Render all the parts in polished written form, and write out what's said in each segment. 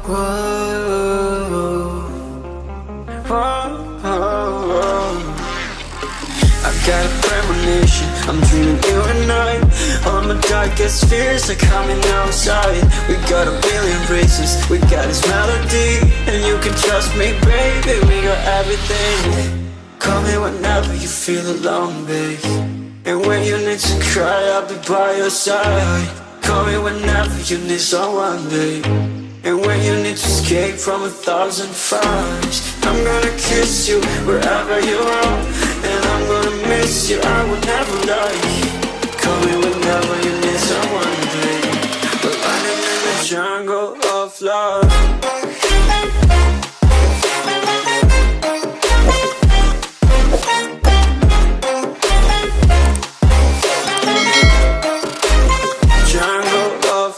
Whoa, whoa, whoa. I got a premonition, I'm dreaming you and I. All my darkest fears are coming outside. We got a billion races, we got this melody. And you can trust me, baby, we got everything. Call me whenever you feel alone, babe. And when you need to cry, I'll be by your side. Call me whenever you need someone, babe. And when you need to escape from 1,000 fires, I'm gonna kiss you wherever you are. And I'm gonna miss you, I will never lie. Call me whenever you need someone, babe. We're running in the jungle of love.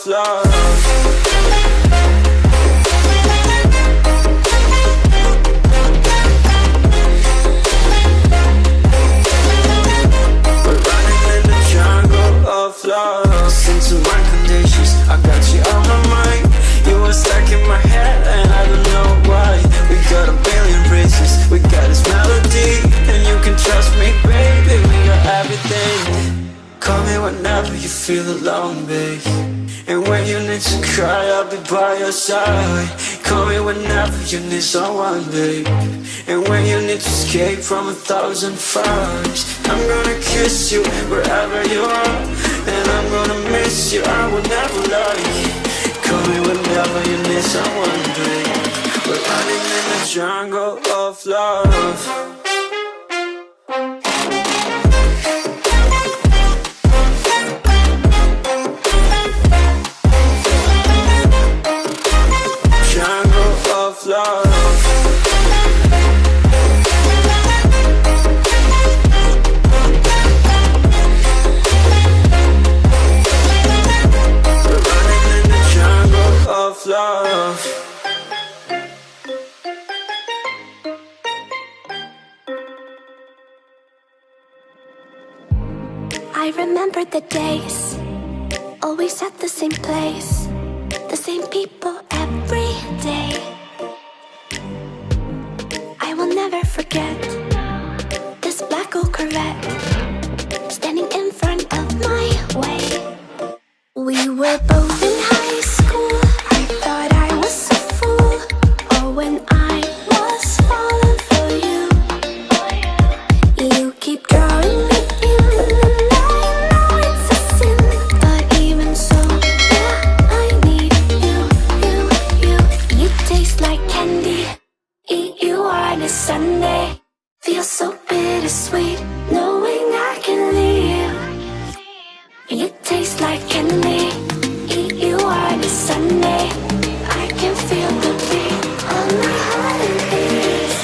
Love. We're running in the jungle of love. Listen to my conditions, I got you on my mind. You were stuck in my head and I don't know why. We got a billion races, we got this melody. And you can trust me, baby, we got everything. Call me whenever you feel alone, babe. And when you need to cry, I'll be by your side. Call me whenever you need someone, babe. And when you need to escape from 1,000 fires, I'm gonna kiss you wherever you are. And I'm gonna miss you, I will never lie. Call me whenever you need someone, babe. We're running in the jungle of love. Love. We're running in the jungle of love. I remember the days, always at the same place, the same people every day. I will never forget this black old Corvette standing in front of my way. We were both in high school, I thought I was a fool. Oh, when I was falling for you, you keep drawing me in, and I know it's a sin, but even so, yeah, I need you. You taste like candy, eat you on a Sunday. Feels so bittersweet, knowing I can leave. You taste like candy, eat you on a Sunday. I can feel the beat on my heart and beats,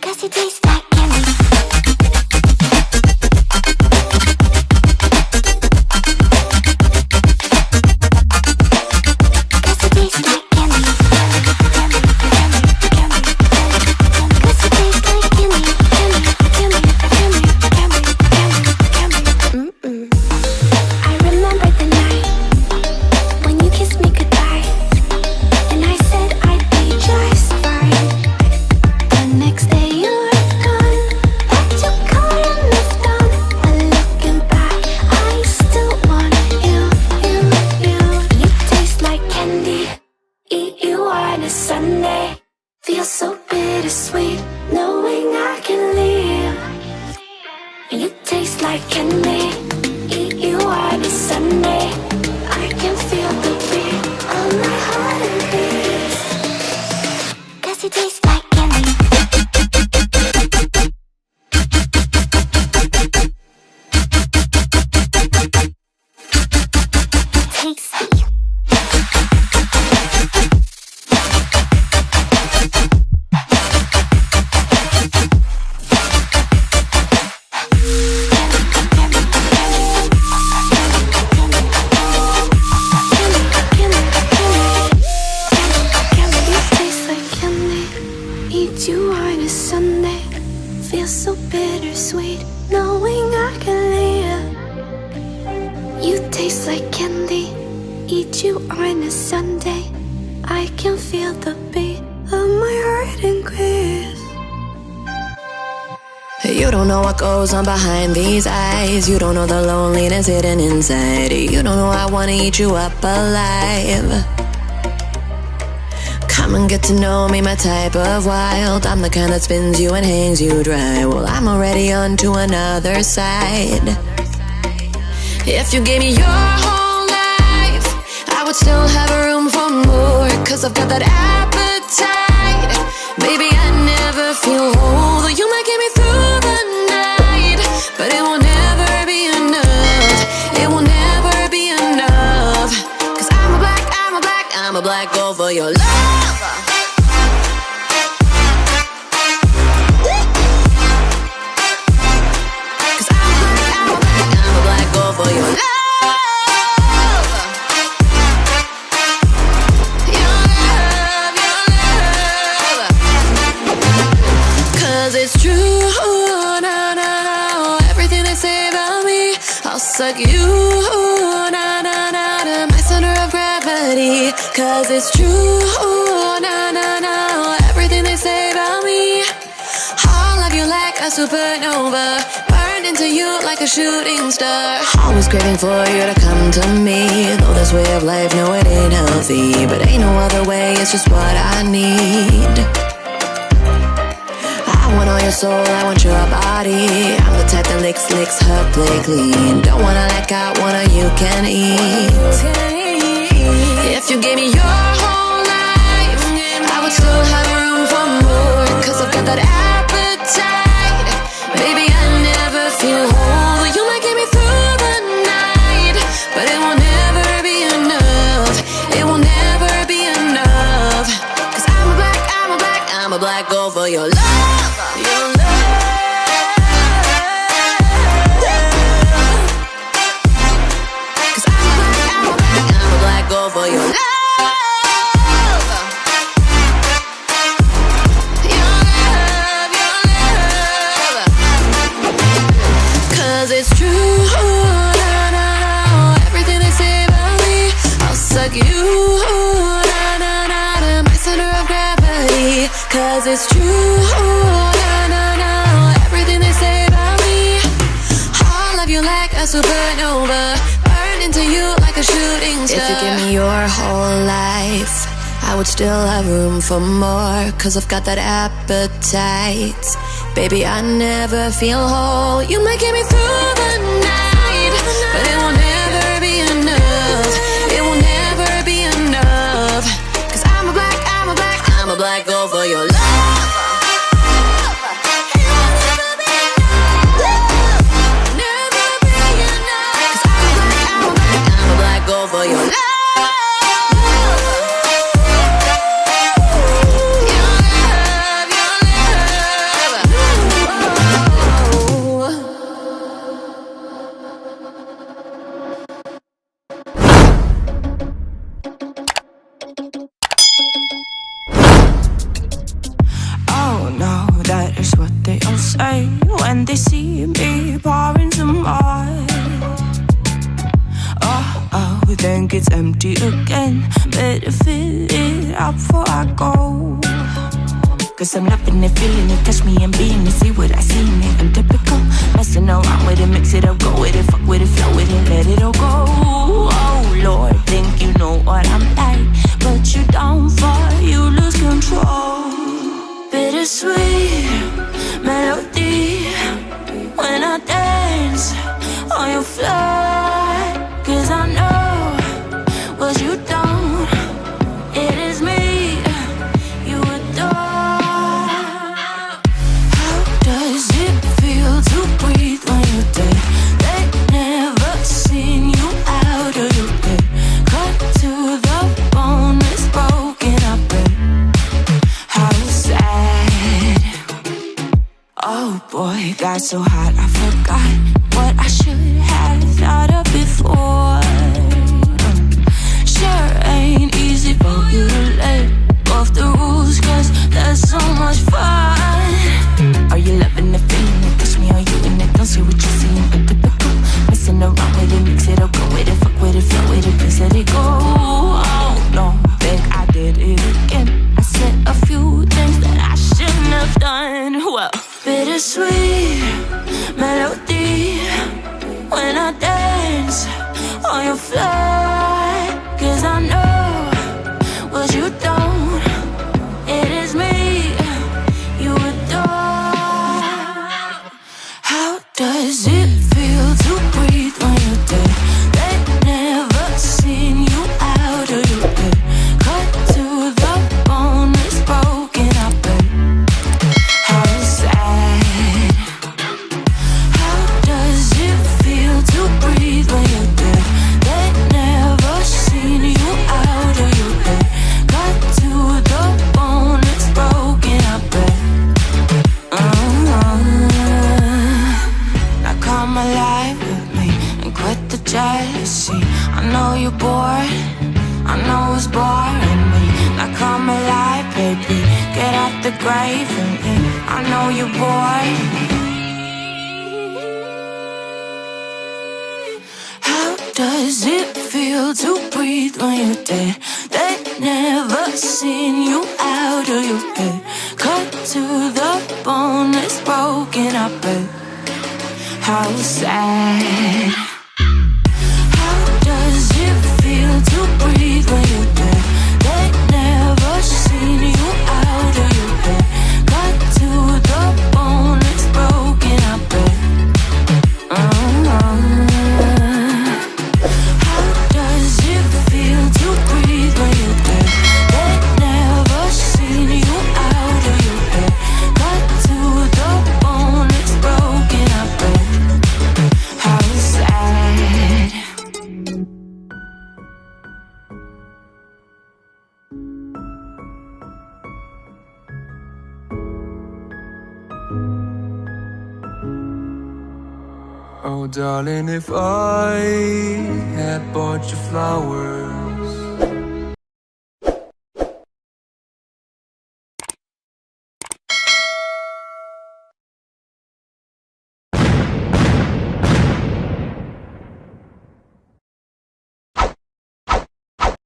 'cause you taste like candy. taste like candy. Eat you on a Sunday. I can feel the beat of my heart increase. You don't know what goes on behind these eyes. You don't know the loneliness hidden inside. You don't know I wanna eat you up alive. Come and get to know me, my type of wild. I'm the kind that spins you and hangs you dry. Well, I'm already on to another side. If you gave me your whole life, I would still have room for more. Cause I've got that appetite. Baby, I never feel whole. Though you might get me through the night, but it will never be enough. It will never be enough. Cause I'm a black girl for your love. Cause I'm a black girl for your love. It's true, no, no, no. Everything they say about me, I'll suck you, no, no, no, to my center of gravity. Cause it's true, no, no, no. Everything they say about me, I'll love you like a supernova, burned into you like a shooting star. Always craving for you to come to me. Though this way of life, no, it ain't healthy, but ain't no other way, it's just what I need. I want all your soul, I want your body. I'm the type that licks her play clean. Don't wanna let go, one of you can eat. If you gave me your whole life, I would still have room for more. Cause I've got that appetite. Baby, I never feel whole. You might get me through the night, but it will never be enough. It will never be enough. Cause I'm a black girl for your love. Your love. Cause I'm a black girl for your love. Your love, your love. Cause it's true, no, no, no. Everything they say about me, I'll suck you, no, no, no, to my center of gravity. Cause it's true, no, no, no. Everything they say about me, I'll love you like a supernova, burned into you like a shooting star. If you give me your whole life, I would still have room for more. Cause I've got that appetite. Baby, I never feel whole. You might get me through the night, but it will never be enough. It will never be enough. Cause I'm a black girl for your love. Never be enough. Cause I'm a black girl for your love. That is what they all say when they see me pouring some more. Oh, oh, then gets empty again. Better fill it up before I go. Cause I'm loving it, feeling it, touch me and being it. See what I see in it, I'm typical. Messing around with it, mix it up, go with it. Fuck with it, flow with it, let it all go. Oh Lord, think you know what I'm like, but you don't fall, you lose control. Bittersweet melody when I dance on your floor. Cause I know what you don't, it is me you adore. How does it feel to breathe when you're dead? They never seen you out of your bed. Cut to the bone, it's broken, I bet. How sad. Oh boy, got so hot I forgot what I should have thought of before. Sure ain't easy for you to let go of the rules, cause there's so much fun. Are you loving the feeling it? Touch me, are you in it? Don't see what you're seeing, but typical. Messing around with it, mix it up, go with it, fuck with it, flow with it, please let it go. Oh no, think I did it the floor, 'cause I know what you don't. It is me you adore. How does it feel to breathe when you're dead? They never seen you out of your bed. Cut to the bone, it's broken, I bet. How sad. How does it feel to breathe when you're dead? They never seen you out of your bed. Cut to the bone, it's broken, I bet. Now come alive with me and quit the jealousy. I know you're bored, I know it's boring me. Now come alive, baby, get out the grave with me. I know you're bored. How does it feel to breathe when you're dead? They never seen you out of your bed. Cut to the bone, it's broken, I bet. How sad. How does it feel to breathe when you're dead? They never seen you out of your bed. Cut to the bone, it's broken, I bet. How does it feel to breathe when you're dead? They never seen you out of your bed. Cut to the bone, it's broken, I bet. How sad. Oh darling, if I had bought you flowers